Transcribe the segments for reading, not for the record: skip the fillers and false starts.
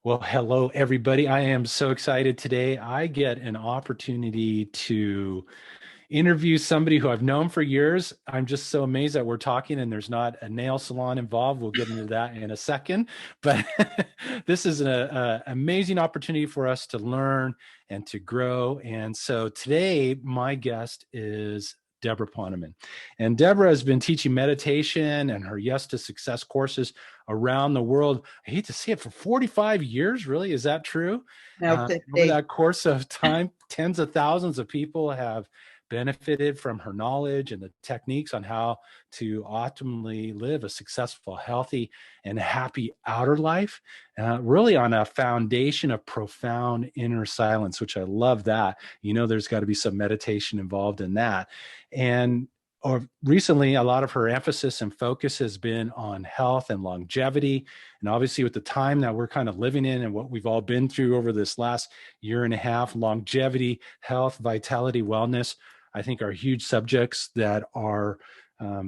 Well, hello, everybody. I am so excited today. I get an opportunity to interview somebody who I've known for years. I'm just so amazed that we're talking and there's not a nail salon involved. We'll get into that in a second. But this is an amazing opportunity for us to learn and to grow. And so today, my guest is Debra Poneman. And Debra has been teaching meditation and her Yes to Success courses around the world. I hate to say it, for 45 years, really? Is that true? No, Over 50. that course of time, tens of thousands of people have benefited from her knowledge and the techniques on how to optimally live a successful, healthy, and happy outer life, really on a foundation of profound inner silence, which I love that. There's got to be some meditation involved in that. And or recently, a lot of her emphasis and focus has been on health and longevity. And obviously, with the time that we're kind of living in and what we've all been through over this last year and a half, longevity, health, vitality, wellness, I think are huge subjects that are, a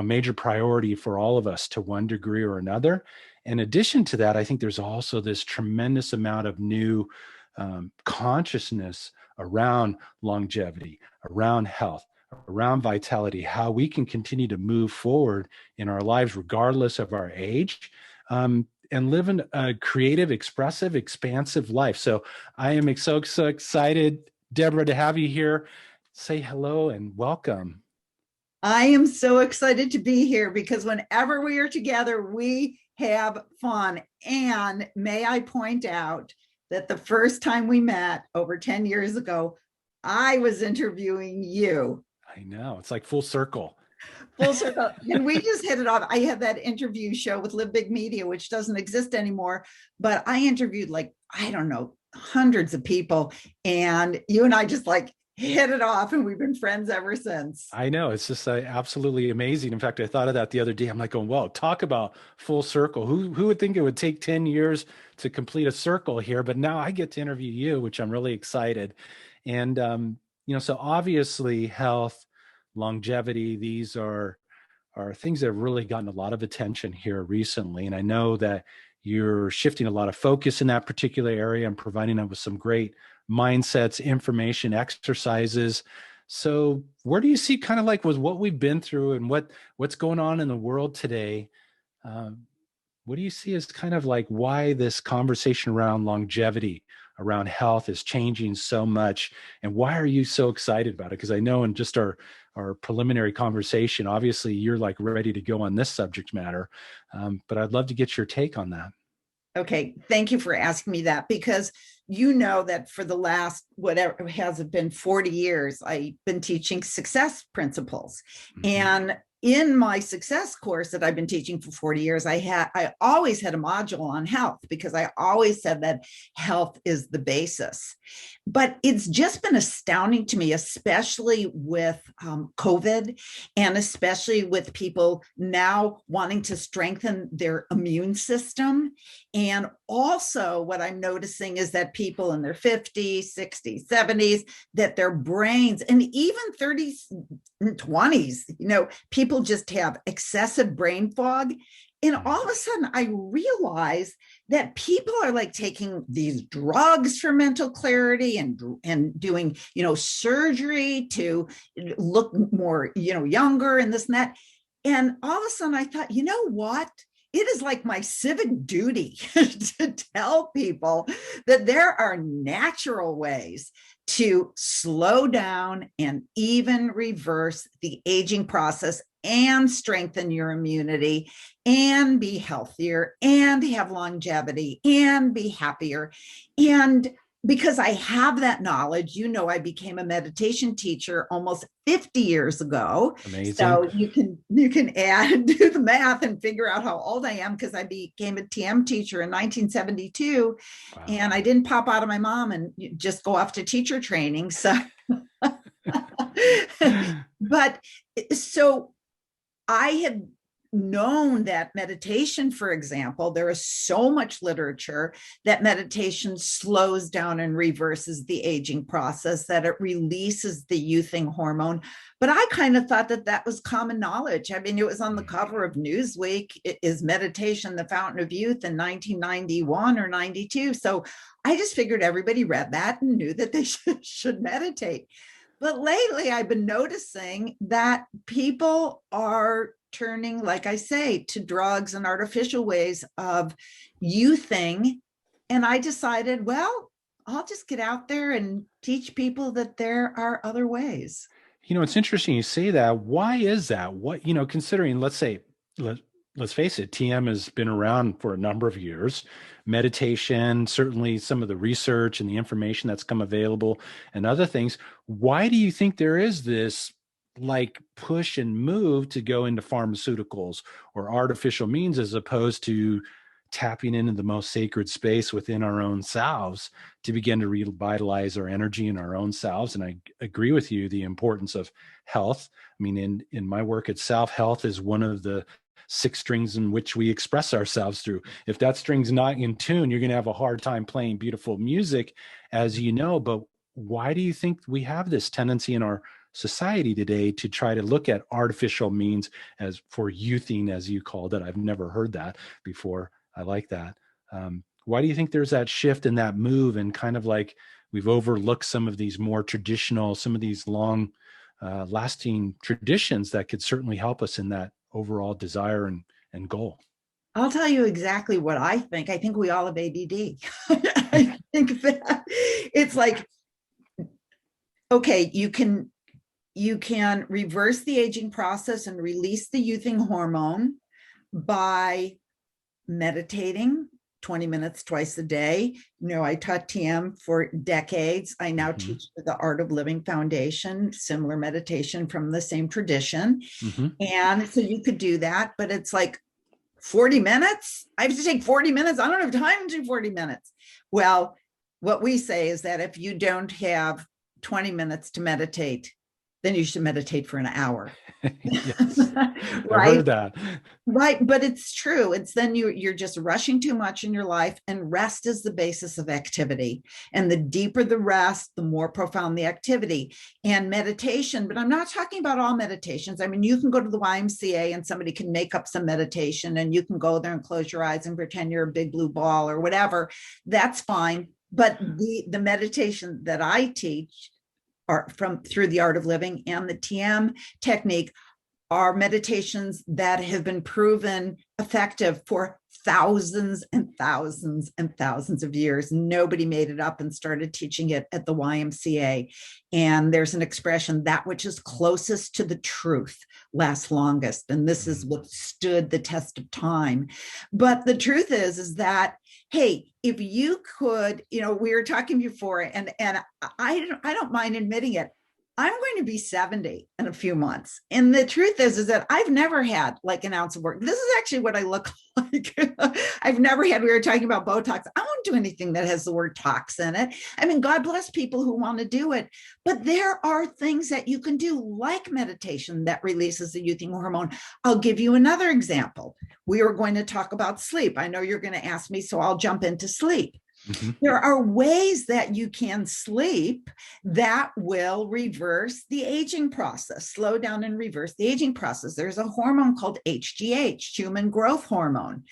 major priority for all of us to one degree or another. In addition to that, I think there's also this tremendous amount of new consciousness around longevity, around health, around vitality, how we can continue to move forward in our lives regardless of our age. And live a creative, expressive, expansive life. So I am so excited, Debra, to have you here. Say hello and welcome. I am so excited to be here because whenever we are together, we have fun. And may I point out that the first time we met over 10 years ago, I was interviewing you. I know. It's like full circle. Full circle. And we just hit it off. I had that interview show with Live Big Media, which doesn't exist anymore, but I interviewed I don't know, hundreds of people. And you and I just hit it off, and we've been friends ever since. I know. It's just absolutely amazing. In fact, I thought of that the other day. I'm like, going, well, talk about full circle. Who would think it would take 10 years to complete a circle here? But now I get to interview you, which I'm really excited. And, so obviously health, longevity, these are things that have really gotten a lot of attention here recently. And I know that you're shifting a lot of focus in that particular area and providing them with some great mindsets, information, exercises. So where do you see kind of like with what we've been through and what's going on in the world today? What do you see as kind of like why this conversation around longevity, around health is changing so much? And why are you so excited about it? Because I know in just our preliminary conversation, obviously you're like ready to go on this subject matter. But I'd love to get your take on that. Okay, thank you for asking me that, because you know that for the last, whatever has it been, 40 years, I've been teaching success principles. Mm-hmm. And in my success course that I've been teaching for 40 years, I always had a module on health, because I always said that health is the basis. But it's just been astounding to me, especially with COVID, and especially with people now wanting to strengthen their immune system. And also what I'm noticing is that people in their 50s, 60s, 70s, that their brains, and even 30s and 20s, people just have excessive brain fog. And all of a sudden I realize that people are taking these drugs for mental clarity and doing, surgery to look more, younger and this and that. And all of a sudden I thought, you know what? It is like my civic duty to tell people that there are natural ways to slow down and even reverse the aging process and strengthen your immunity and be healthier and have longevity and be happier. And because I have that knowledge, I became a meditation teacher almost 50 years ago. Amazing. So you can add, do the math and figure out how old I am, because I became a TM teacher in 1972. Wow. And I didn't pop out of my mom and just go off to teacher training. So, but so I had known that meditation, for example, there is so much literature that meditation slows down and reverses the aging process, that it releases the youthing hormone. But I kind of thought that that was common knowledge. I mean, it was on the cover of Newsweek. Is meditation the fountain of youth in 1991 or 92? So I just figured everybody read that and knew that they should meditate. But lately, I've been noticing that people are turning, like I say, to drugs and artificial ways of youthing. And I decided, well, I'll just get out there and teach people that there are other ways. It's interesting you say that. Why is that? What, considering, let's face it, TM has been around for a number of years. Meditation, certainly some of the research and the information that's come available and other things. Why do you think there is this like push and move to go into pharmaceuticals or artificial means as opposed to tapping into the most sacred space within our own selves to begin to revitalize our energy in our own selves? And I agree with you, the importance of health. I mean, in my work itself, health is one of the 6 strings in which we express ourselves through. If that string's not in tune, you're going to have a hard time playing beautiful music, as you know. But why do you think we have this tendency in our society today to try to look at artificial means as for youthing, as you called it? I've never heard that before. I like that. Why do you think there's that shift and that move, and kind of like we've overlooked some of these more traditional, some of these long lasting traditions that could certainly help us in that overall desire and goal? I'll tell you exactly what I think. I think we all have ADD. I think that it's like, okay, you can reverse the aging process and release the youthing hormone by meditating 20 minutes twice a day. I taught TM for decades. I now teach the Art of Living Foundation, similar meditation from the same tradition. And so you could do that, but it's like 40 minutes. I have to take 40 minutes. I don't have time to do 40 minutes. Well, what we say is that if you don't have 20 minutes to meditate, then you should meditate for an hour. Yes, right? I've heard that. Right, but it's true. It's then you're just rushing too much in your life, and rest is the basis of activity. And the deeper the rest, the more profound the activity. And meditation, but I'm not talking about all meditations. I mean, you can go to the YMCA and somebody can make up some meditation, and you can go there and close your eyes and pretend you're a big blue ball or whatever. That's fine. But the meditation that I teach are through the Art of Living and the TM technique are meditations that have been proven effective for thousands and thousands and thousands of years. Nobody made it up and started teaching it at the YMCA. And there's an expression, that which is closest to the truth lasts longest. And this is what stood the test of time. But the truth is that, hey, if you could, we were talking before, and I don't mind admitting it, I'm going to be 70 in a few months. And the truth is that I've never had like an ounce of work. This is actually what I look like. I've never had, we were talking about Botox. I won't do anything that has the word tox in it. I mean, God bless people who want to do it. But there are things that you can do, like meditation, that releases the youthing hormone. I'll give you another example. We are going to talk about sleep. I know you're going to ask me, so I'll jump into sleep. There are ways that you can sleep that will reverse the aging process, slow down and reverse the aging process. There's a hormone called HGH, human growth hormone.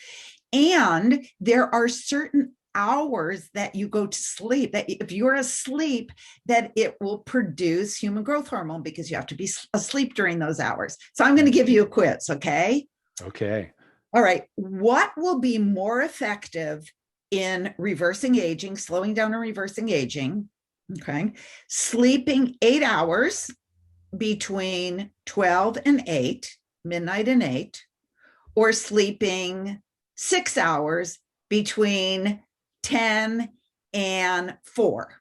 And there are certain hours that you go to sleep, that if you're asleep, that it will produce human growth hormone, because you have to be asleep during those hours. So I'm going to give you a quiz, okay? Okay. All right. What will be more effective in reversing aging, slowing down and reversing aging? Okay. Sleeping 8 hours between 12 and 8, midnight and 8, or sleeping 6 hours between 10 and 4.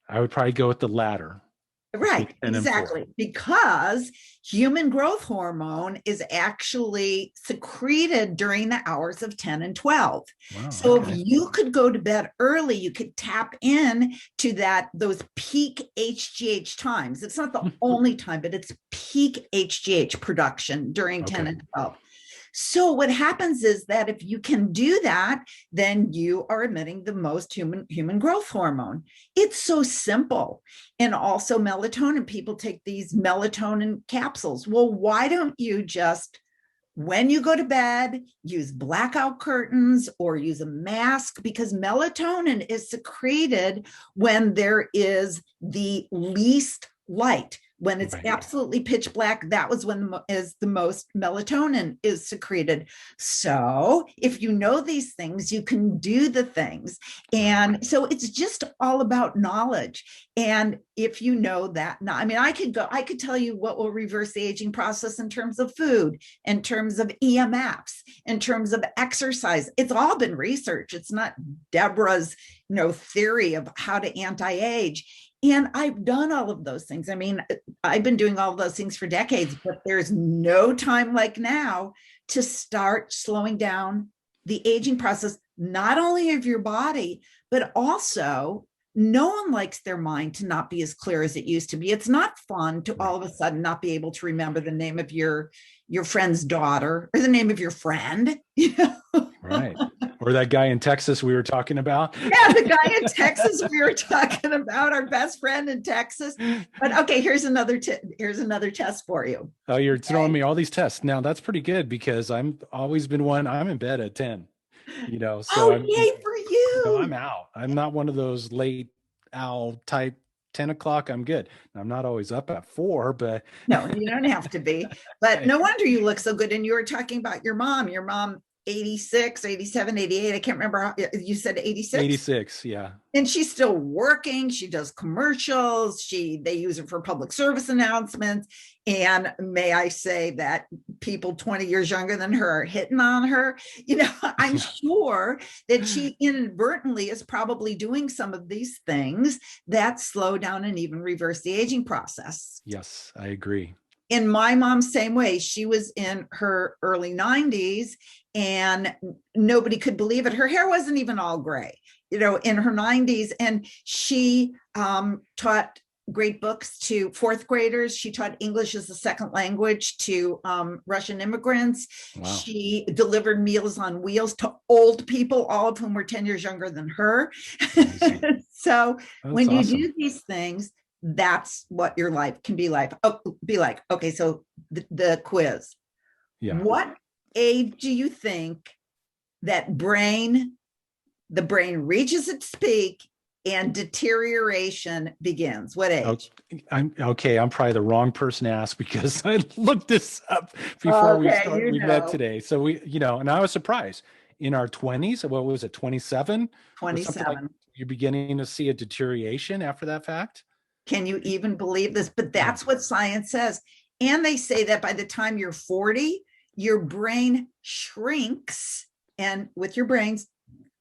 I would probably go with the latter. Right, exactly. Because human growth hormone is actually secreted during the hours of 10 and 12. Wow, so okay. If you could go to bed early, you could tap in to those peak HGH times. It's not the only time, but it's peak HGH production during 10 and 12. So what happens is that if you can do that, then you are emitting the most human growth hormone. It's so simple. And also melatonin. People take these melatonin capsules. Well, why don't you just, when you go to bed, use blackout curtains or use a mask, because melatonin is secreted when there is the least light. When it's Right. absolutely pitch black, that was when is the most melatonin is secreted. So if you know these things, you can do the things. And so it's just all about knowledge. And if you know that, now, I mean, I could tell you what will reverse the aging process in terms of food, in terms of EMFs, in terms of exercise. It's all been researched. It's not Debra's, theory of how to anti-age. And I've done all of those things. I mean, I've been doing all of those things for decades, but there's no time like now to start slowing down the aging process, not only of your body, but also no one likes their mind to not be as clear as it used to be. It's not fun to all of a sudden not be able to remember the name of your friend's daughter or the name of your friend. Right. Or that guy in Texas we were talking about. Yeah, the guy in Texas we were talking about, our best friend in Texas. But okay, here's another test for you. Oh, you're Okay. throwing me all these tests. Now that's pretty good because I'm always been one. I'm in bed at 10, so Oh, yay for I'm you. out. I'm not one of those late owl type 10 o'clock. I'm good. I'm not always up at 4, but No, you don't have to be. But hey, no wonder you look so good. And you were talking about your mom, 86, 87, 88. I can't remember how you said 86. 86. Yeah. And she's still working. She does commercials. They use her for public service announcements. And may I say that people 20 years younger than her are hitting on her. I'm sure that she inadvertently is probably doing some of these things that slow down and even reverse the aging process. Yes, I agree. In my mom's same way, she was in her early 90s and nobody could believe it. Her hair wasn't even all gray, in her 90s. And she taught great books to fourth graders. She taught English as a second language to Russian immigrants. Wow. She delivered Meals on Wheels to old people, all of whom were 10 years younger than her. So That's when you awesome. do these things, that's what your life can be like. Okay, so the quiz. Yeah. What age do you think that the brain reaches its peak and deterioration begins? What age? I'm probably the wrong person to ask because I looked this up before we met today. So and I was surprised in our 20s. What was it? 27? 27. You're beginning to see a deterioration after that fact. Can you even believe this? But that's what science says. And they say that by the time you're 40, your brain shrinks. And with your brain's,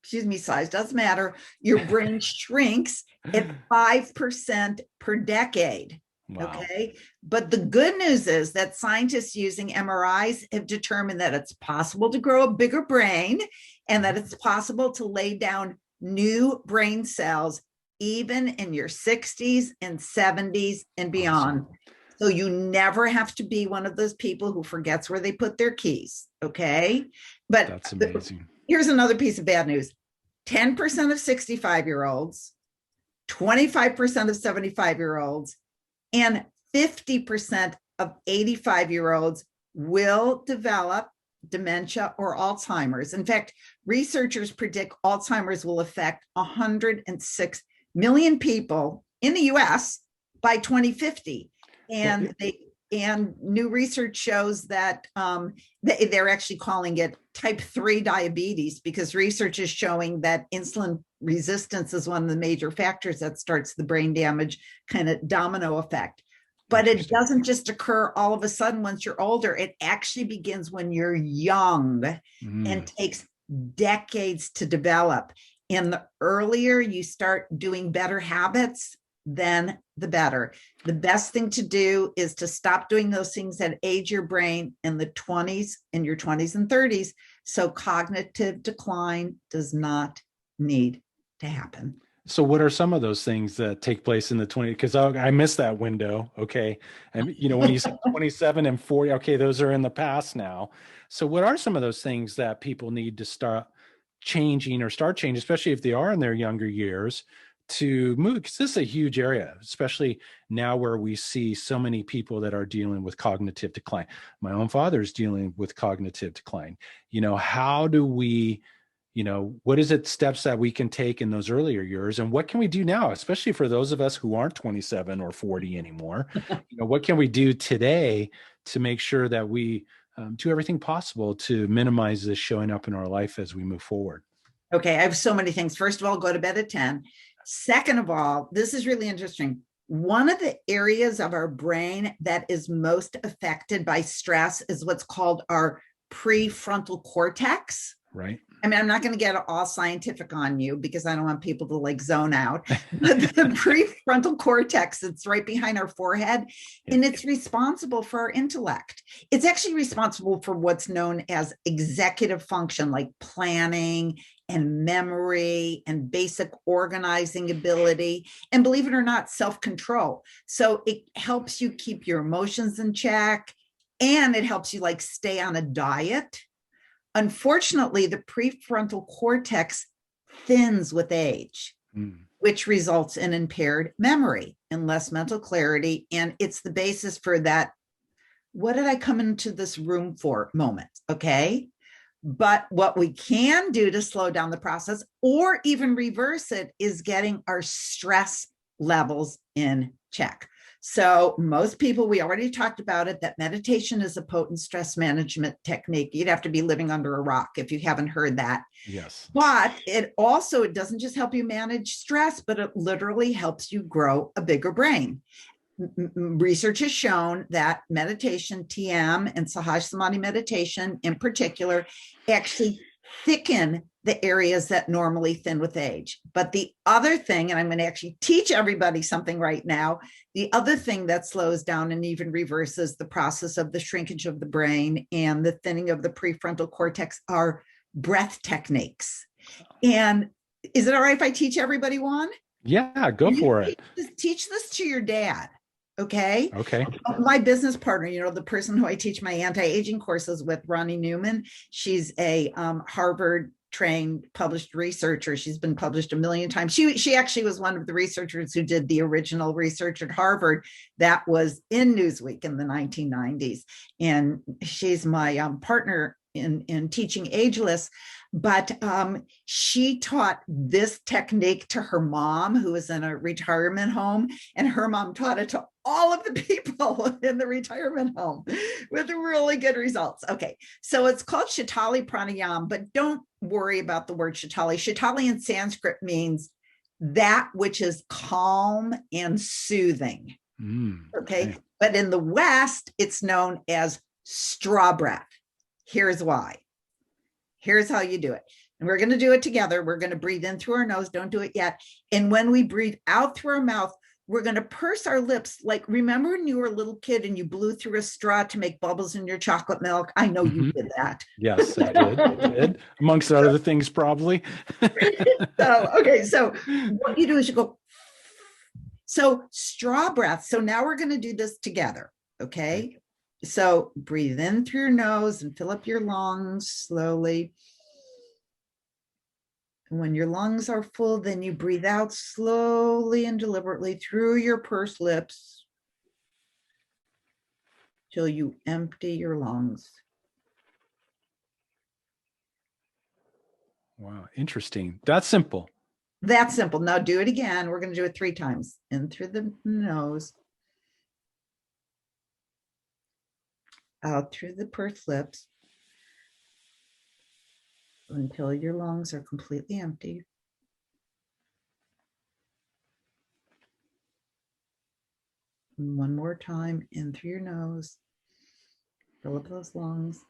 size doesn't matter. Your brain shrinks at 5% per decade. Wow. Okay. But the good news is that scientists using MRIs have determined that it's possible to grow a bigger brain and that it's possible to lay down new brain cells even in your 60s and 70s and beyond. Awesome. So you never have to be one of those people who forgets where they put their keys. Okay. But that's amazing. Here's another piece of bad news. 10% of 65-year-olds, 25% of 75-year-olds, and 50% of 85-year-olds will develop dementia or Alzheimer's. In fact, researchers predict Alzheimer's will affect 106 million people in the US by 2050. And new research shows that they're actually calling it type 3 diabetes because research is showing that insulin resistance is one of the major factors that starts the brain damage kind of domino effect. But it doesn't just occur all of a sudden once you're older. It actually begins when you're young and takes decades to develop. And the earlier you start doing better habits, then the better. The best thing to do is to stop doing those things that age your brain in your 20s and 30s. So cognitive decline does not need to happen. So what are some of those things that take place in the 20? Because I missed that window. Okay. And when you said 27 and 40, okay, those are in the past now. So what are some of those things that people need to start changing or start changing, especially if they are in their younger years to move? Because this is a huge area, especially now where we see so many people that are dealing with cognitive decline. My own father's dealing with cognitive decline. How do we what is it steps that we can take in those earlier years, and what can we do now, especially for those of us who aren't 27 or 40 anymore? What can we do today to make sure that we do everything possible to minimize this showing up in our life as we move forward? Okay, I have so many things. First of all, go to bed at 10. Second of all, this is really interesting. One of the areas of our brain that is most affected by stress is what's called our prefrontal cortex. Right. I mean, I'm not going to get all scientific on you because I don't want people to like zone out. But the prefrontal cortex, it's right behind our forehead, Yeah. and it's responsible for our intellect. It's actually responsible for what's known as executive function, like planning and memory and basic organizing ability. And believe it or not, self-control. So it helps you keep your emotions in check, and it helps you like stay on a diet. Unfortunately, the prefrontal cortex thins with age, which results in impaired memory and less mental clarity. And it's the basis for that, what did I come into this room for moment? Okay. But what we can do to slow down the process or even reverse it is getting our stress levels in check. So most people, we already talked about it, that meditation is a potent stress management technique. You'd have to be living under a rock if you haven't heard that. Yes. But it doesn't just help you manage stress, but it literally helps you grow a bigger brain. Research has shown that meditation, TM, and Sahaj Samadhi meditation in particular, actually thicken the areas that normally thin with age. But the other thing, and I'm going to actually teach everybody something right now, the other thing that slows down and even reverses the process of the shrinkage of the brain and the thinning of the prefrontal cortex are breath techniques. And is it all right if I teach everybody one? Yeah, go for it. Teach this to your dad. Okay. Okay. My business partner, the person who I teach my anti-aging courses with, Roni Newman, she's a Harvard trained published researcher. She's been published a million times. She actually was one of the researchers who did the original research at Harvard that was in Newsweek in the 1990s. And she's my partner in teaching Ageless. But she taught this technique to her mom, who was in a retirement home, and her mom taught it to all of the people in the retirement home with really good results. Okay, so it's called Shaitali Pranayam, but don't worry about the word Shaitali. Shaitali in Sanskrit means that which is calm and soothing. Okay, but in the West, it's known as straw breath. Here's why. Here's how you do it. And we're going to do it together. We're going to breathe in through our nose. Don't do it yet. And when we breathe out through our mouth, we're going to purse our lips. Like, remember when you were a little kid and you blew through a straw to make bubbles in your chocolate milk? I know you did that. Yes, I did. Amongst other things, probably. So what you do is you go, so straw breath. So now we're going to do this together. Okay. So breathe in through your nose and fill up your lungs slowly. And when your lungs are full, then you breathe out slowly and deliberately through your pursed lips till you empty your lungs. Wow, interesting. That's simple. That's simple. Now do it again. We're going to do it 3 times. In through the nose, out through the pursed lips until your lungs are completely empty. And one more time, in through your nose, fill up those lungs,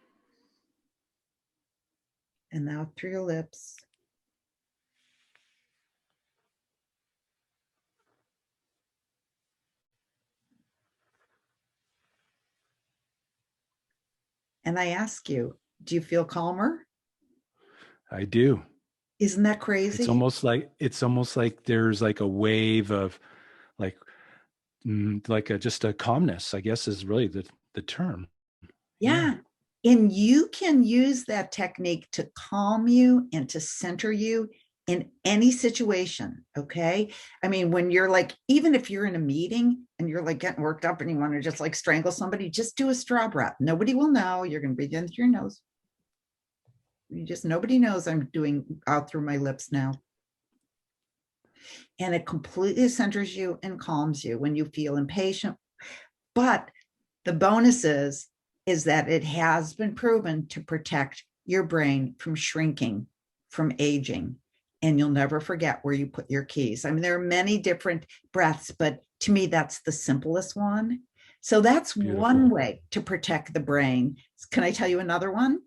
and out through your lips. And I ask you, do you feel calmer? I do. Isn't that crazy? It's almost like there's like a wave of like like a just a calmness, I guess is really the term. Yeah. Yeah. And you can use that technique to calm you and to center you in any situation. Okay. I mean, when you're like, even if you're in a meeting and you're like getting worked up and you want to just like strangle somebody, just do a straw breath. Nobody will know. You're going to breathe in through your nose. Nobody knows I'm doing out through my lips now. And it completely centers you and calms you when you feel impatient. But the bonus is that it has been proven to protect your brain from shrinking, from aging, and you'll never forget where you put your keys. I mean, there are many different breaths, but to me, that's the simplest one. So that's one Beautiful. way to protect the brain. Can I tell you another one?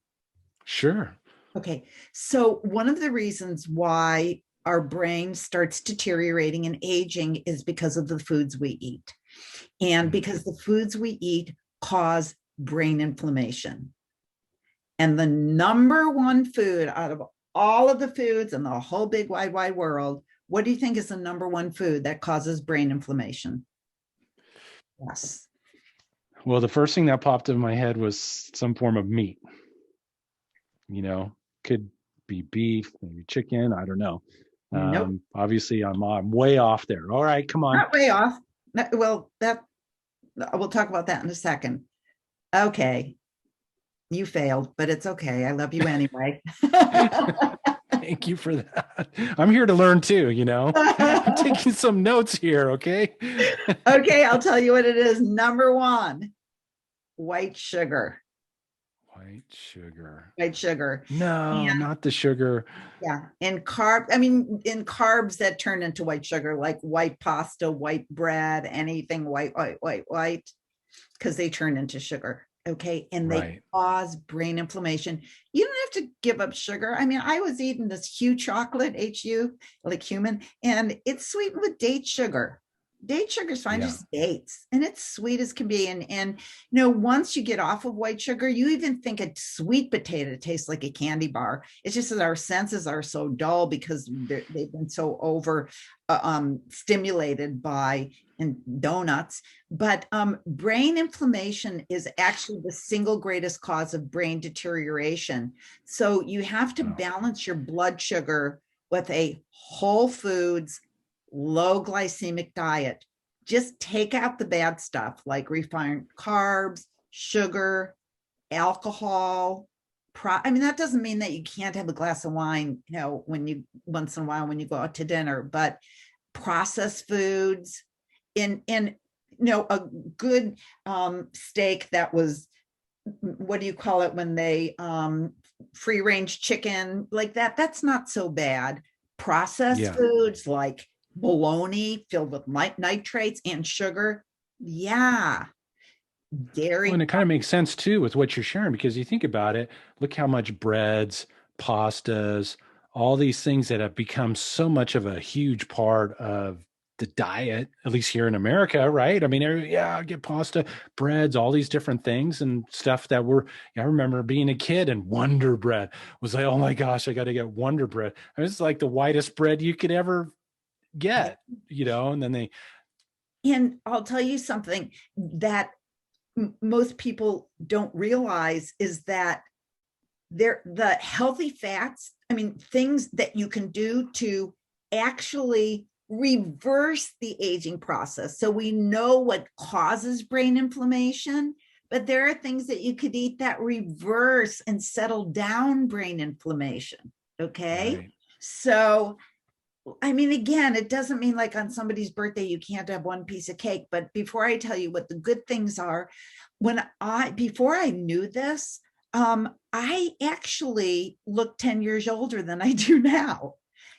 Sure. Okay. So one of the reasons why our brain starts deteriorating and aging is because of the foods we eat. And Mm. because the foods we eat cause brain inflammation. And the number one food out of all of the foods in the whole big wide world, what do you think is the number one food that causes brain inflammation? Yes. Well, the first thing that popped in my head was some form of meat, you know, could be beef, maybe chicken, I don't know. Nope. Obviously I'm way off there. All right, come on. Not way off. Well, that we'll talk about that in a second. Okay. You failed, but it's okay. I love you anyway. Thank you for that. I'm here to learn too, you know. I'm taking some notes here, okay? Okay, I'll tell you what it is. Number one, white sugar. White sugar. White sugar. No, And not the sugar. yeah, and I mean, in carbs that turn into white sugar, like white pasta, white bread, anything white, because they turn into sugar. Okay. And they Right. cause brain inflammation. You don't have to give up sugar. I mean, I was eating this Hu chocolate, HU, like human, and it's sweetened with date sugar. Date sugar is fine, Yeah. just dates, and it's sweet as can be. And you know, once you get off of white sugar, you even think a sweet potato tastes like a candy bar. It's just that our senses are so dull because they've been so over stimulated by and donuts. But brain inflammation is actually the single greatest cause of brain deterioration. So you have to Oh, balance your blood sugar with a whole foods, low glycemic diet. Just take out the bad stuff like refined carbs, sugar, alcohol. I mean, that doesn't mean that you can't have a glass of wine, you know, when you once in a while when you go out to dinner, but processed foods, in you know, a good steak that was, what do you call it when they free range chicken like that, that's not so bad. Processed yeah. foods like bologna filled with nitrates and sugar, yeah, Well, and dairy. it kind of makes sense too with what you're sharing because you think about it, look how much breads, pastas, all these things that have become so much of a huge part of the diet, at least here in America, right? I mean, yeah, I get pasta, breads, all these different things and stuff that were, I remember being a kid and Wonder Bread was like, oh my gosh, I got to get Wonder Bread. I mean, it's like the whitest bread you could ever get, you know, and then they, And I'll tell you something that most people don't realize is that they're the healthy fats, I mean, things that you can do to actually reverse the aging process. So we know what causes brain inflammation, but there are things that you could eat that reverse and settle down brain inflammation. Okay. right. So I mean, again, it doesn't mean like on somebody's birthday you can't have one piece of cake. But before I tell you what the good things are, before I knew this, I actually looked 10 years older than I do now.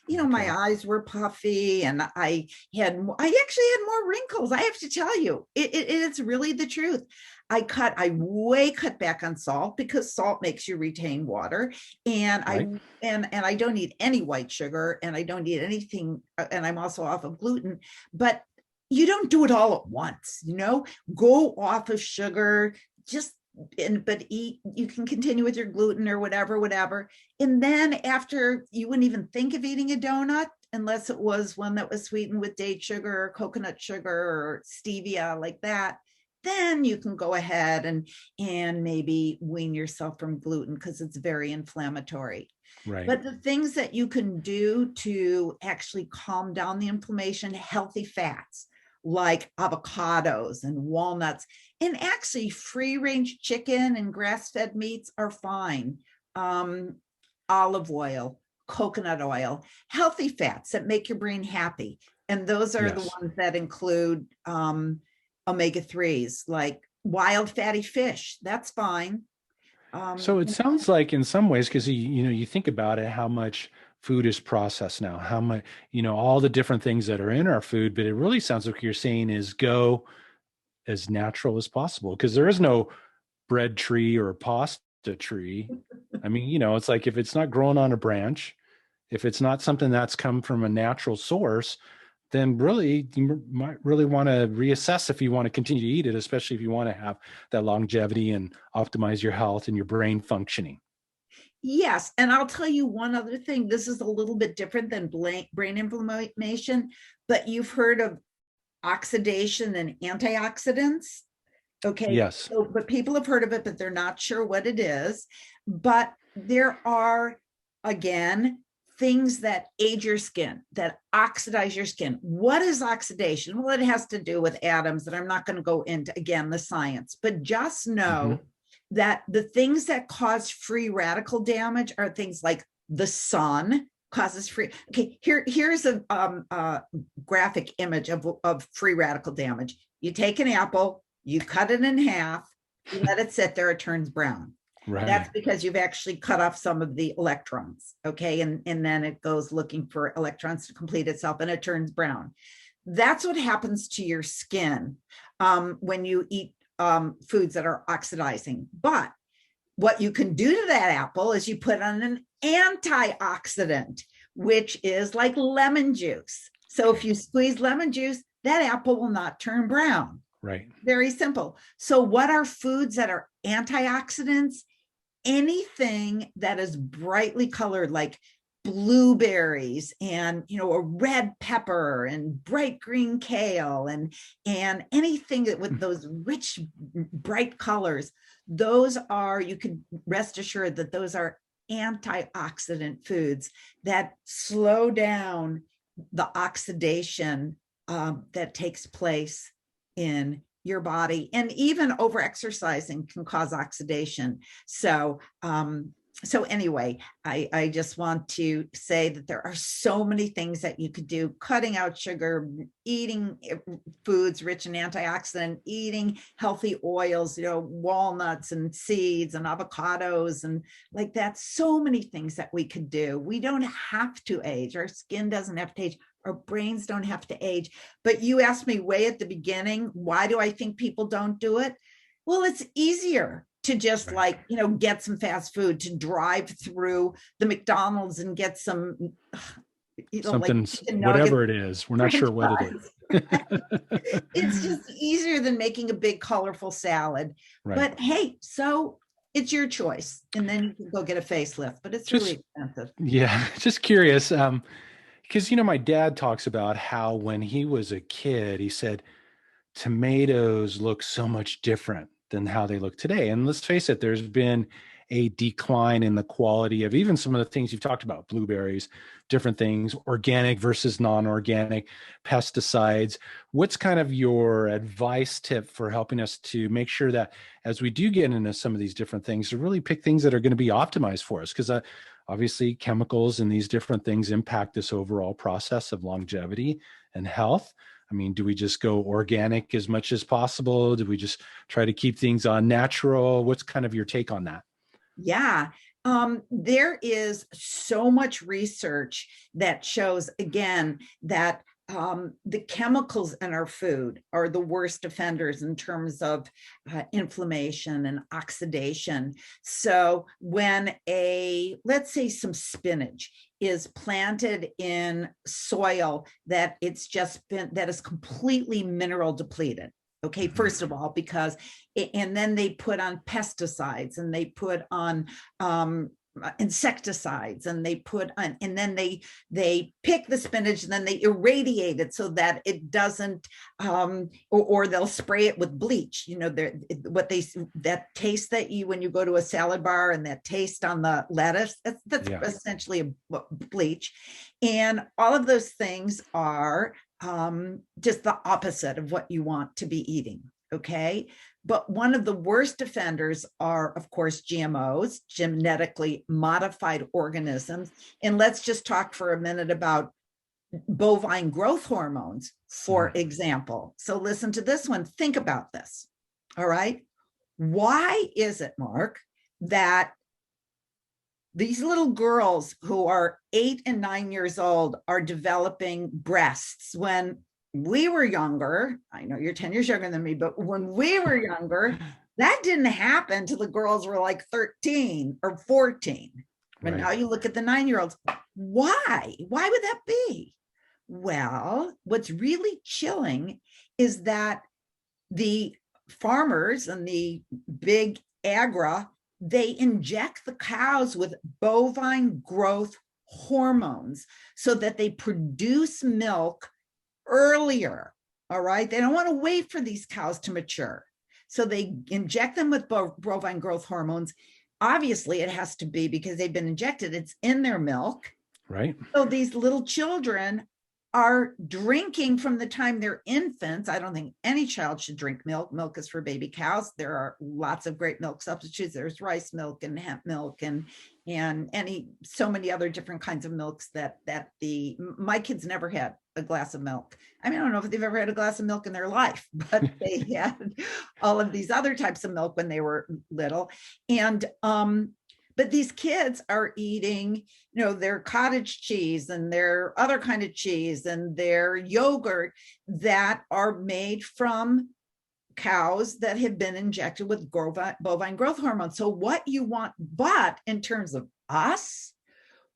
You know, my Okay. eyes were puffy and I actually had more wrinkles. I have to tell you, it's really the truth. I way cut back on salt because salt makes you retain water. And I Right. and I don't eat any white sugar and I don't eat anything, and I'm also off of gluten, but you don't do it all at once, you know, go off of sugar, just but eat, you can continue with your gluten or whatever. And then after, you wouldn't even think of eating a donut unless it was one that was sweetened with date sugar or coconut sugar or stevia like that. Then you can go ahead and maybe wean yourself from gluten because it's very inflammatory. Right. But the things that you can do to actually calm down the inflammation, healthy fats like avocados and walnuts, and actually free range chicken and grass fed meats are fine. Olive oil, coconut oil, healthy fats that make your brain happy. And those are the Yes. ones that include omega-3s, like wild fatty fish. That's fine. So it sounds like in some ways, because you think about it, how much food is processed now, how much, all the different things that are in our food, but it really sounds like you're saying is go as natural as possible because there is no bread tree or pasta tree. I mean, it's like if it's not growing on a branch, if it's not something that's come from a natural source, then really you might really want to reassess if you want to continue to eat it, especially if you want to have that longevity and optimize your health and your brain functioning. Yes. And I'll tell you one other thing. This is a little bit different than brain inflammation, but you've heard of oxidation and antioxidants. Okay. Yes. So, but people have heard of it, but they're not sure what it is. But there are, again, things that age your skin, that oxidize your skin. What is oxidation? Well, it has to do with atoms, and I'm not going to go into, again, the science, but just know that the things that cause free radical damage are things like the sun causes free. Okay, here's a graphic image of free radical damage. You take an apple, you cut it in half, you let it sit there, it turns brown. Right. That's because you've actually cut off some of the electrons, okay? And then it goes looking for electrons to complete itself and it turns brown. That's what happens to your skin when you eat foods that are oxidizing. But what you can do to that apple is you put on an antioxidant, which is like lemon juice. So if you squeeze lemon juice, that apple will not turn brown. Right. Very simple. So what are foods that are antioxidants? Anything that is brightly colored, like blueberries and a red pepper and bright green kale and anything that with those rich bright colors, those are, you can rest assured that those are antioxidant foods that slow down the oxidation that takes place in your body. And even over exercising can cause oxidation. So anyway, I just want to say that there are so many things that you could do: cutting out sugar, eating foods rich in antioxidant, eating healthy oils, walnuts and seeds and avocados and like that. So many things that we could do. We don't have to age. Our skin doesn't have to age. Our brains don't have to age. But you asked me way at the beginning, why do I think people don't do it? Well, it's easier to just get some fast food, to drive through the McDonald's and get some, something, like whatever it is. We're not sure what it is. It's just easier than making a big colorful salad. Right. But hey, so it's your choice. And then you can go get a facelift, but it's really expensive. Yeah. Just curious. Because, my dad talks about how when he was a kid, he said tomatoes look so much different than how they look today. And let's face it, there's been a decline in the quality of even some of the things you've talked about, blueberries, different things, organic versus non-organic, pesticides. What's kind of your advice tip for helping us to make sure that as we do get into some of these different things, to really pick things that are going to be optimized for us? Because obviously chemicals and these different things impact this overall process of longevity and health. I mean, do we just go organic as much as possible? Do we just try to keep things on natural? What's kind of your take on that? Yeah. There is so much research that shows, again, that the chemicals in our food are the worst offenders in terms of inflammation and oxidation. So when let's say some spinach is planted in soil that is completely mineral depleted. Okay, first of all, because, and then they put on pesticides and they put on insecticides and they put on, and then they pick the spinach and then they irradiate it so that it doesn't, or they'll spray it with bleach. You know, what they, that taste that you, when you go to a salad bar and that taste on the lettuce, that's Yeah. essentially a bleach. And all of those things are just the opposite of what you want to be eating. Okay. But one of the worst offenders are, of course, GMOs, genetically modified organisms. And let's just talk for a minute about bovine growth hormones, for example. So listen to this one. Think about this. All right. Why is it, Mark, that these little girls who are 8 and 9 years old are developing breasts when we were younger? I know you're 10 years younger than me, but when we were younger, that didn't happen till the girls were like 13 or 14. But Right. now you look at the 9-year-olds. Why? Why would that be? Well, what's really chilling is that the farmers and the big agra, they inject the cows with bovine growth hormones so that they produce milk earlier. All right. They don't want to wait for these cows to mature. So they inject them with bovine growth hormones. Obviously, it has to be because they've been injected, it's in their milk. Right. So these little children are drinking from the time they're infants. I don't think any child should drink milk. Milk is for baby cows. There are lots of great milk substitutes. There's rice milk and hemp milk and so many other different kinds of milks that my kids never had a glass of milk. I mean, I don't know if they've ever had a glass of milk in their life, but they had all of these other types of milk when they were little. And but these kids are eating, you know, their cottage cheese and their other kind of cheese and their yogurt that are made from cows that have been injected with bovine growth hormone. So what you want, but in terms of us,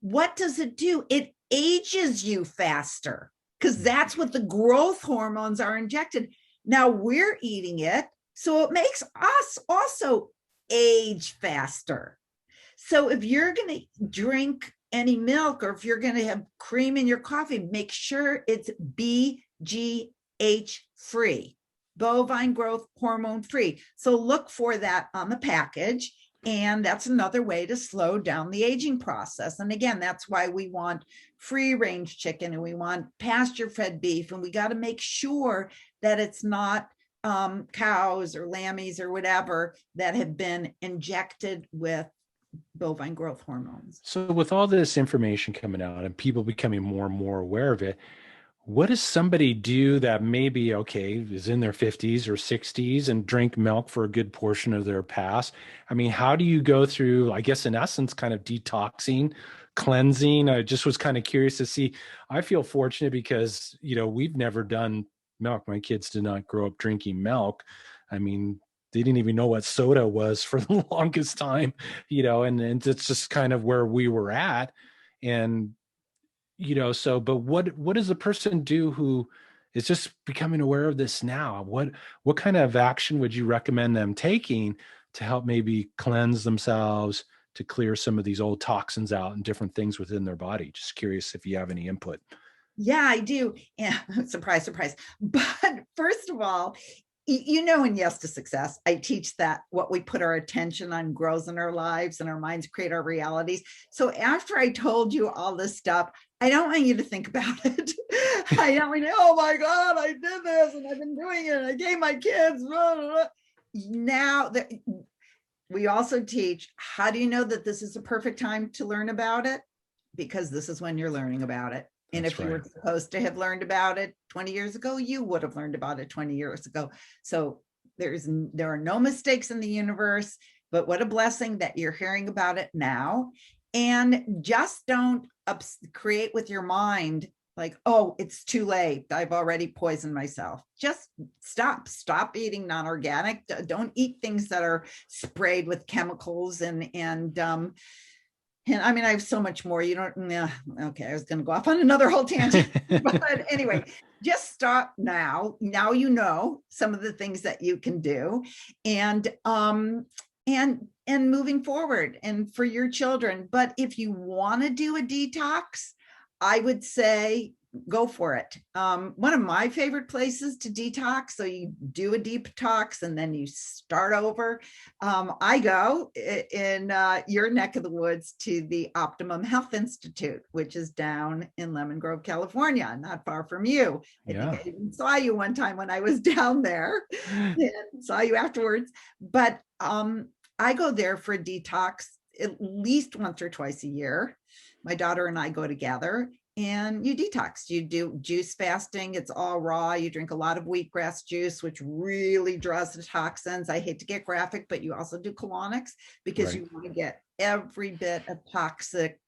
what does it do? It ages you faster because that's what the growth hormones are injected. Now we're eating it, so it makes us also age faster. So if you're going to drink any milk or if you're going to have cream in your coffee, make sure it's BGH free, bovine growth hormone free. So look for that on the package. And that's another way to slow down the aging process. And again, that's why we want free range chicken and we want pasture fed beef. And we got to make sure that it's not cows or lammies or whatever that have been injected with bovine growth hormones. So with all this information coming out and people becoming more and more aware of it, what does somebody do that maybe, okay, is in their 50s or 60s and drink milk for a good portion of their past? I mean, how do you go through, I guess, in essence, kind of detoxing, cleansing? I just was kind of curious to see. I feel fortunate because, you know, we've never done milk. My kids did not grow up drinking milk. I mean, they didn't even know what soda was for the longest time, you know, and it's just kind of where we were at. And, you know, so, but what does a person do who is just becoming aware of this now? What kind of action would you recommend them taking to help maybe cleanse themselves, to clear some of these old toxins out and different things within their body? Just curious if you have any input. Yeah, I do. Yeah, surprise, surprise. But first of all, you know, in Yes to Success, I teach that what we put our attention on grows in our lives and our minds create our realities. So after I told you all this stuff, I don't want you to think about it. I don't want you, oh my God, I did this and I've been doing it. And I gave my kids. Blah, blah, blah. Now we also teach, how do you know that this is the perfect time to learn about it? Because this is when you're learning about it. And That's if you right. were supposed to have learned about it 20 years ago, you would have learned about it 20 years ago. So there are no mistakes in the universe, but what a blessing that you're hearing about it now. And just don't create with your mind like, oh, it's too late. I've already poisoned myself. Just stop eating non-organic. Don't eat things that are sprayed with chemicals and And I mean, I have so much more. You don't, yeah, okay, I was going to go off on another whole tangent. But anyway, just stop now. Now you know some of the things that you can do. And moving forward and for your children. But if you want to do a detox, I would say go for it. One of my favorite places to detox, so you do a detox and then you start over. I go in your neck of the woods to the Optimum Health Institute, which is down in Lemon Grove, California, not far from you. I think I even saw you one time when I was down there and saw you afterwards. But I go there for a detox at least once or twice a year. My daughter and I go together. And you detox. You do juice fasting. It's all raw. You drink a lot of wheatgrass juice, which really draws the toxins. I hate to get graphic, but you also do colonics because you want to get every bit of toxic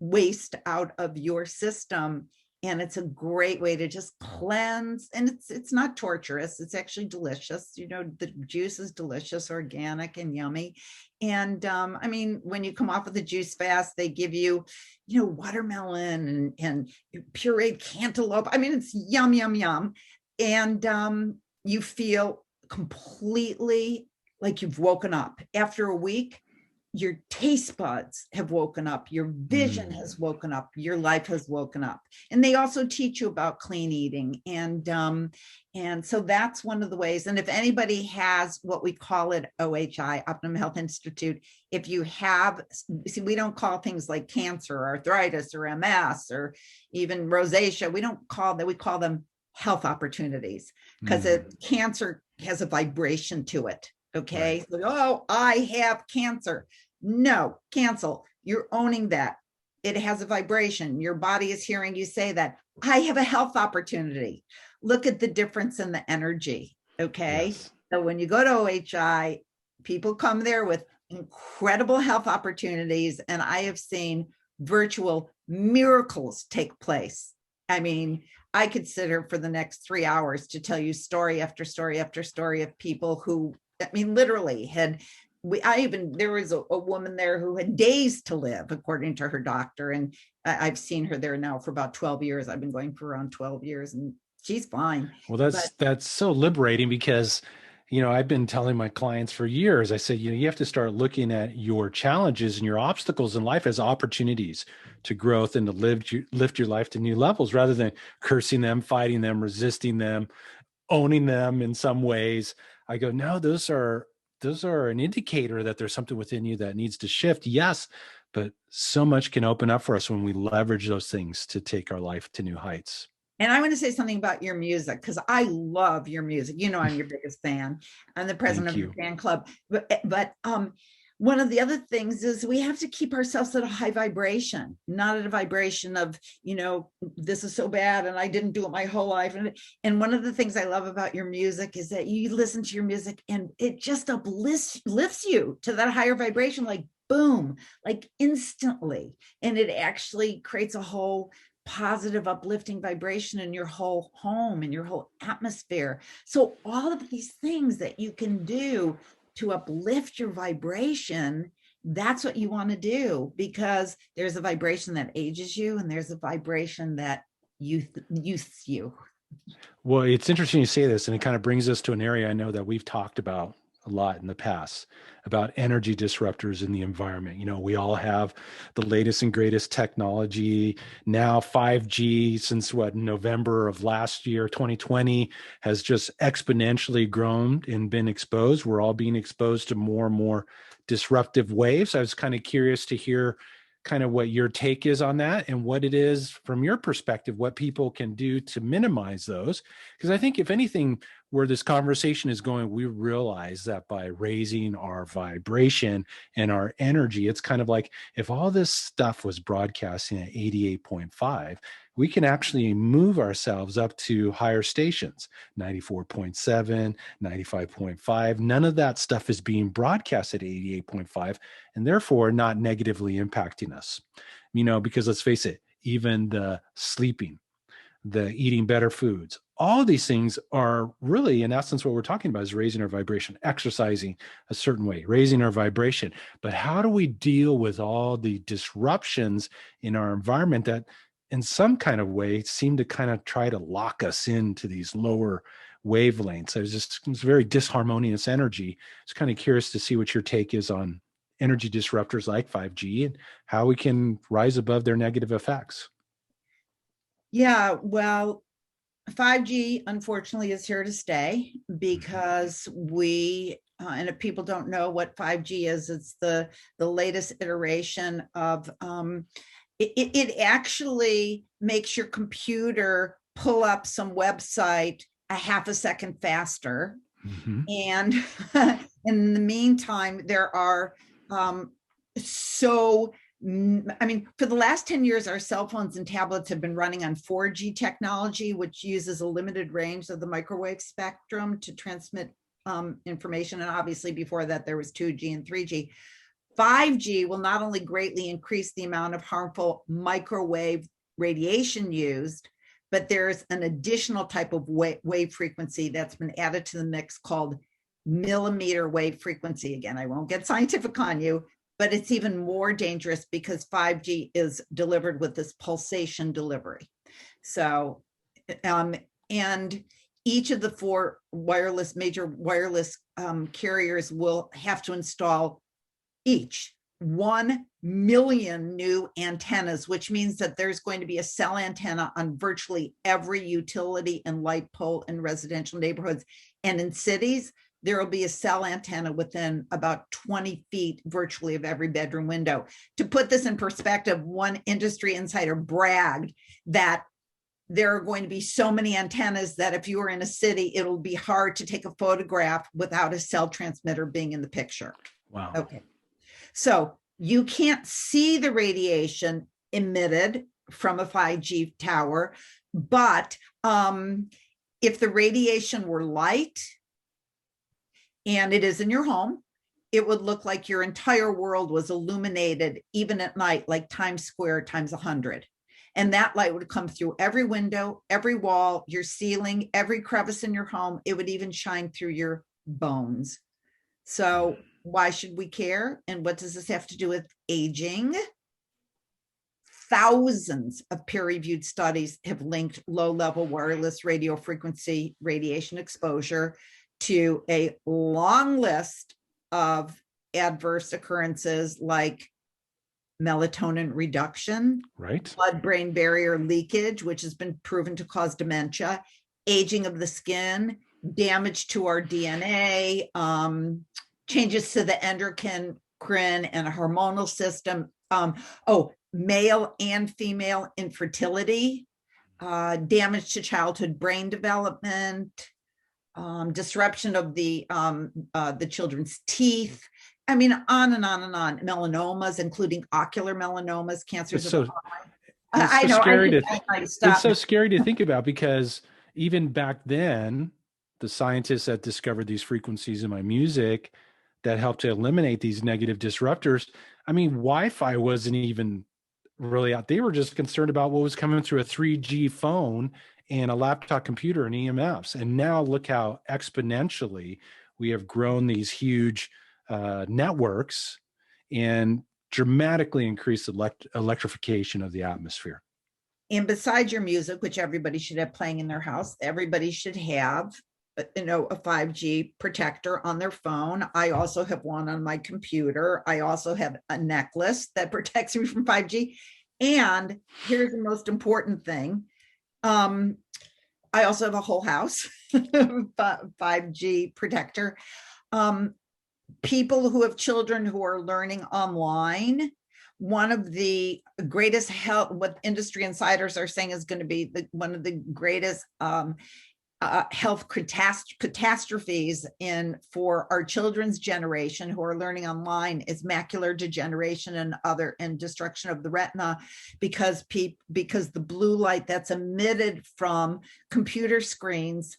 waste out of your system. And it's a great way to just cleanse. And it's not torturous. It's actually delicious. You know, the juice is delicious, organic and yummy. And I mean, when you come off of the juice fast, they give you, you know, watermelon and pureed cantaloupe. I mean, it's yum, yum, yum. And you feel completely like you've woken up. After a week, your taste buds have woken up, your vision has woken up, your life has woken up. And they also teach you about clean eating. And so that's one of the ways. And if anybody has what we call it, OHI, Optimum Health Institute, if you have, see, we don't call things like cancer, or arthritis, or MS, or even rosacea, we don't call that, we call them health opportunities, because cancer has a vibration to it. Okay. Right. So, oh, I have cancer. No, cancel. You're owning that. It has a vibration. Your body is hearing you say that. I have a health opportunity. Look at the difference in the energy. Okay. Yes. So when you go to OHI, people come there with incredible health opportunities. And I have seen virtual miracles take place. I mean, I could sit here for the next 3 hours to tell you story after story after story of people who, I mean, literally there was a woman there who had days to live, according to her doctor. And I've seen her there now for about 12 years. I've been going for around 12 years and she's fine. Well, that's so liberating because, you know, I've been telling my clients for years, I said, you know, you have to start looking at your challenges and your obstacles in life as opportunities to growth and to lift your life to new levels rather than cursing them, fighting them, resisting them, owning them in some ways. I go, no, those are an indicator that there's something within you that needs to shift. Yes, but so much can open up for us when we leverage those things to take our life to new heights. And I want to say something about your music, because I love your music. You know, I'm your biggest fan. I'm the president of your fan club. But one of the other things is we have to keep ourselves at a high vibration, not at a vibration of, you know, this is so bad and I didn't do it my whole life. And one of the things I love about your music is that you listen to your music and it just lifts you to that higher vibration, like boom, like instantly. And it actually creates a whole positive, uplifting vibration in your whole home and your whole atmosphere. So all of these things that you can do to uplift your vibration, that's what you want to do, because there's a vibration that ages you and there's a vibration that youths you. Well, it's interesting you say this, and it kind of brings us to an area I know that we've talked about a lot in the past about energy disruptors in the environment. You know, we all have the latest and greatest technology now. 5G, since November of last year, 2020, has just exponentially grown and been exposed. We're all being exposed to more and more disruptive waves. I was kind of curious to hear kind of what your take is on that and what it is from your perspective, what people can do to minimize those. Because I think if anything, where this conversation is going, we realize that by raising our vibration and our energy, it's kind of like if all this stuff was broadcasting at 88.5, we can actually move ourselves up to higher stations, 94.7, 95.5. None of that stuff is being broadcast at 88.5 and therefore not negatively impacting us. You know, because let's face it, even the sleeping, the eating better foods. All of these things are really, in essence, what we're talking about is raising our vibration, exercising a certain way, raising our vibration. But how do we deal with all the disruptions in our environment that, in some kind of way, seem to kind of try to lock us into these lower wavelengths? It's very disharmonious energy. It's kind of curious to see what your take is on energy disruptors like 5G and how we can rise above their negative effects. Yeah, well, 5G unfortunately is here to stay because and if people don't know what 5G is, it's the latest iteration of it actually makes your computer pull up some website a half a second faster. Mm-hmm. And in the meantime, there are for the last 10 years, our cell phones and tablets have been running on 4G technology, which uses a limited range of the microwave spectrum to transmit information. And obviously before that, there was 2G and 3G. 5G will not only greatly increase the amount of harmful microwave radiation used, but there's an additional type of wave frequency that's been added to the mix called millimeter wave frequency. Again, I won't get scientific on you, but it's even more dangerous because 5G is delivered with this pulsation delivery. So, and each of the four major wireless carriers will have to install each 1 million new antennas, which means that there's going to be a cell antenna on virtually every utility and light pole in residential neighborhoods. And in cities, there will be a cell antenna within about 20 feet virtually of every bedroom window. To put this in perspective, one industry insider bragged that there are going to be so many antennas that if you were in a city, it'll be hard to take a photograph without a cell transmitter being in the picture. Wow. Okay. So you can't see the radiation emitted from a 5G tower, but if the radiation were light, and it is in your home, it would look like your entire world was illuminated, even at night, like Times Square times 100. And that light would come through every window, every wall, your ceiling, every crevice in your home. It would even shine through your bones. So why should we care? And what does this have to do with aging? Thousands of peer-reviewed studies have linked low-level wireless radio frequency radiation exposure to a long list of adverse occurrences like melatonin reduction, right, blood-brain barrier leakage, which has been proven to cause dementia, aging of the skin, damage to our DNA, changes to the endocrine and hormonal system, male and female infertility, damage to childhood brain development, disruption of the children's teeth. I mean, on and on and on. Melanomas, including ocular melanomas, cancers of the eye. I know. It's so scary to think about because even back then, the scientists that discovered these frequencies in my music that helped to eliminate these negative disruptors. I mean, Wi-Fi wasn't even really out. They were just concerned about what was coming through a 3G phone and a laptop computer and EMFs. And now look how exponentially we have grown these huge networks and dramatically increased electrification of the atmosphere. And besides your music, which everybody should have playing in their house, everybody should have a 5G protector on their phone. I also have one on my computer. I also have a necklace that protects me from 5G. And here's the most important thing. I also have a whole house 5G protector. People who have children who are learning online, one of the greatest what industry insiders are saying is going to be one of the greatest health catastrophes for our children's generation who are learning online is macular degeneration and destruction of the retina because the blue light that's emitted from computer screens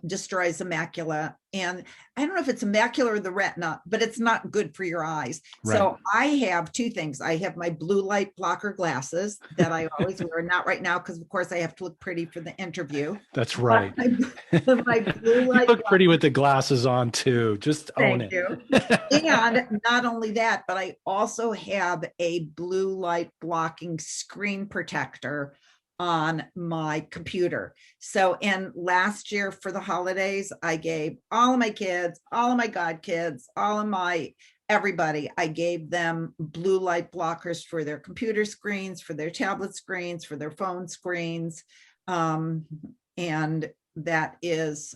destroys the macula. And I don't know if it's a macula or the retina, but it's not good for your eyes. Right. So I have two things. I have my blue light blocker glasses that I always wear, not right now, because of course I have to look pretty for the interview. That's right. My blue You light look pretty with the glasses on too. Just own Thank it. you. And not only that, but I also have a blue light blocking screen protector on my computer. So, and last year for the holidays, I gave all of my kids, all of my godkids, all of my everybody, I gave them blue light blockers for their computer screens, for their tablet screens, for their phone screens. And that is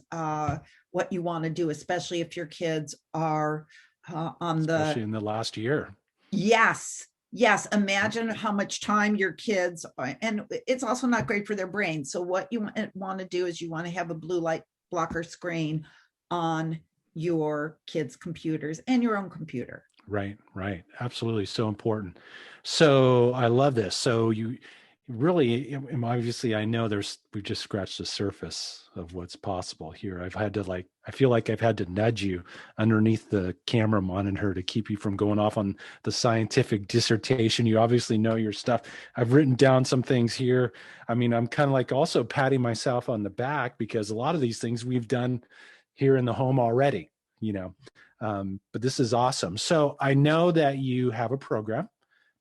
what you want to do, especially if your kids are especially in the last year. Yes. Imagine how much time your kids are, and it's also not great for their brain. So what you want to do is you want to have a blue light blocker screen on your kids' computers and your own computer. Right. Absolutely. So important. So I love this. So you really, obviously, I know we've just scratched the surface of what's possible here. I feel like I've had to nudge you underneath the camera monitor to keep you from going off on the scientific dissertation. You obviously know your stuff. I've written down some things here. I mean, I'm kind of like also patting myself on the back because a lot of these things we've done here in the home already, but this is awesome. So I know that you have a program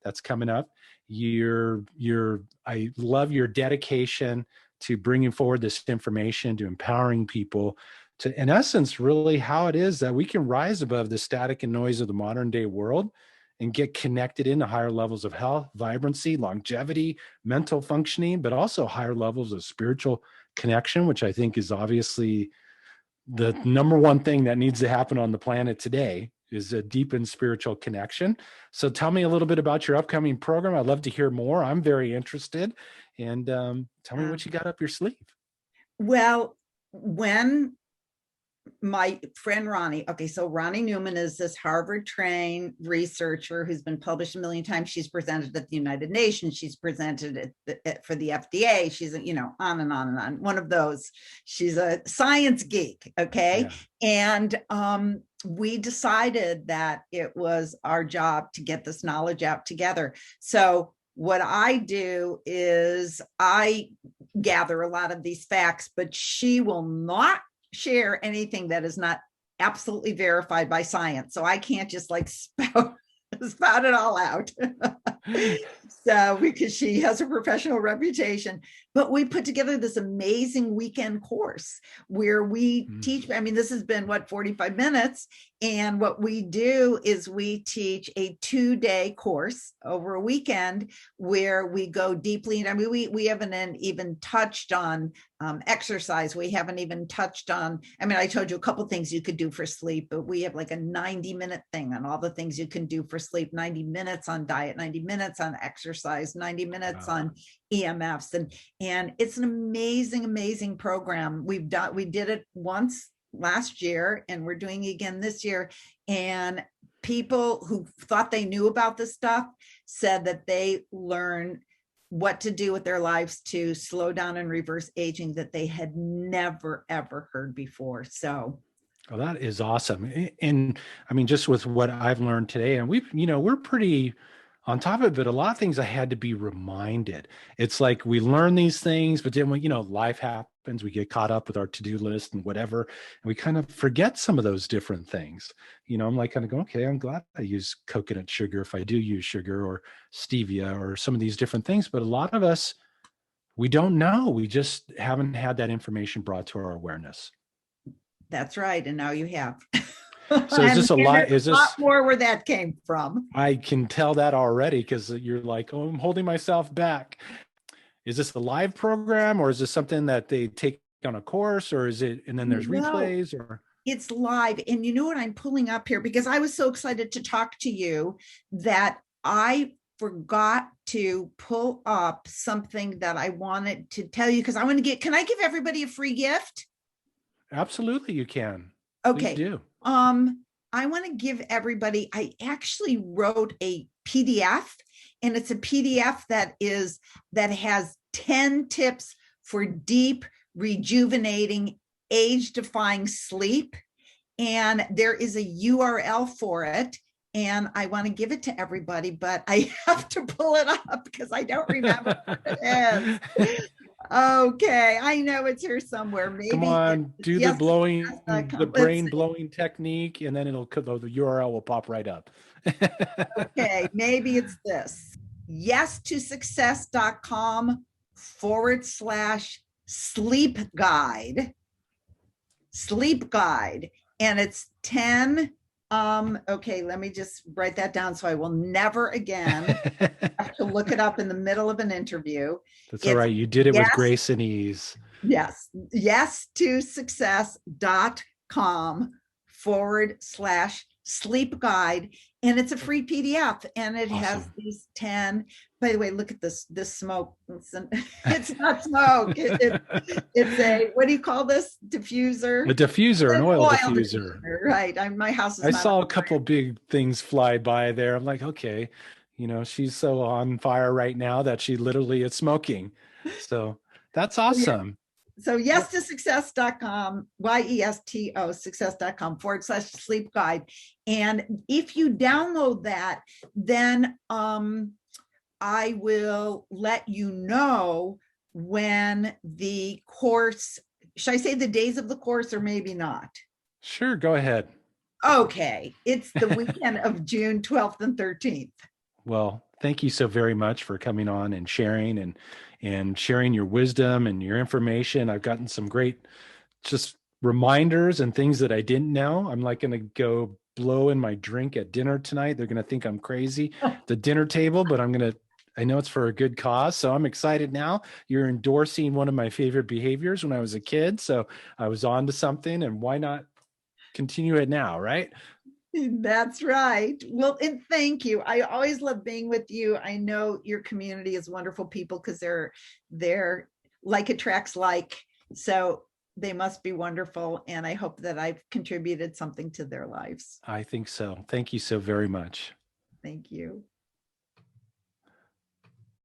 that's coming up. I love your dedication to bringing forward this information, to empowering people to, in essence, really how it is that we can rise above the static and noise of the modern day world and get connected into higher levels of health, vibrancy, longevity, mental functioning, but also higher levels of spiritual connection, which I think is obviously the number one thing that needs to happen on the planet today, is a deepened spiritual connection. So tell me a little bit about your upcoming program. I'd love to hear more. I'm very interested. And tell me what you got up your sleeve. Well, when my friend so Roni Newman is this Harvard trained researcher who's been published a million times. She's presented at the United Nations. She's presented for the FDA. She's, on and on and on. One of those. She's a science geek. Okay. Yeah. And we decided that it was our job to get this knowledge out together. So what I do is I gather a lot of these facts, but she will not share anything that is not absolutely verified by science. So I can't just like spout it all out. So because she has a professional reputation, but we put together this amazing weekend course where we teach. I mean, this has been 45 minutes. And what we do is we teach a 2-day course over a weekend where we go deeply. I mean, we haven't even touched on exercise. We haven't even touched on, I mean, I told you a couple things you could do for sleep, but we have like a 90-minute thing on all the things you can do for sleep, 90 minutes on diet, 90 minutes on exercise, 90 minutes on EMFs. And it's an amazing program. We did it once last year and we're doing it again this year. And people who thought they knew about this stuff said that they learned what to do with their lives to slow down and reverse aging that they had never, ever heard before. So. Well, that is awesome. And I mean, just with what I've learned today, and we're pretty on top of it, a lot of things I had to be reminded. It's like we learn these things, but then when, life happens, we get caught up with our to-do list and whatever, and we kind of forget some of those different things. I'm like kind of going, okay, I'm glad I use coconut sugar if I do use sugar, or stevia, or some of these different things. But a lot of us, we don't know. We just haven't had that information brought to our awareness. That's right. And now you have. So is this a lot? Is this a lot more where that came from? I can tell that already because you're like, oh, I'm holding myself back. Is this a live program, or is this something that they take on a course, or is it, and then there's replays, or? It's live. And you know what I'm pulling up here, because I was so excited to talk to you that I forgot to pull up something that I wanted to tell you, because I want to can I give everybody a free gift? Absolutely, you can. Okay. Please do. I want to give everybody, I actually wrote a PDF, and it's a PDF that has 10 tips for deep, rejuvenating age-defying sleep. And there is a URL for it. And I want to give it to everybody, but I have to pull it up because I don't remember what it is. Okay, I know it's here somewhere. Come Maybe on, it's do the yes to blowing, the success.com. Let's brain blowing technique, and then the URL will pop right up. okay, maybe it's this. Yes to success.com/sleep guide. Sleep guide. And it's 10. Okay, let me just write that down so I will never again have to look it up in the middle of an interview. That's all It's right. You did it with yes, grace and ease. yes to success.com/sleep guide. And it's a free PDF and it has Awesome. these 10. By the way, look at this smoke. It's not smoke. It's a, what do you call this? Diffuser? A diffuser, an An oil oil diffuser. diffuser, right? My house is I not saw a on fire. couple big things fly by there. I'm like, okay, she's so on fire right now that she literally is smoking. So that's So, yeah. awesome. So Well, yes to success.com, YESTO, success.com/sleep guide. And if you download that, then I will let you know when the course, should I say the days of the course or maybe not? sure, go ahead. Okay, it's the weekend of June 12th and 13th. Well, thank you so very much for coming on and sharing your wisdom and your information. I've gotten some great just reminders and things that I didn't know. I'm like going to go blow in my drink at dinner tonight. They're going to think I'm crazy at the dinner table, but I know it's for a good cause. So I'm excited now. You're endorsing one of my favorite behaviors when I was a kid. So I was on to something, and why not continue it now, right? That's right. Well, and thank you. I always love being with you. I know your community is wonderful people because they're like attracts like. So they must be wonderful. And I hope that I've contributed something to their lives. I think so. Thank you so very much. Thank you.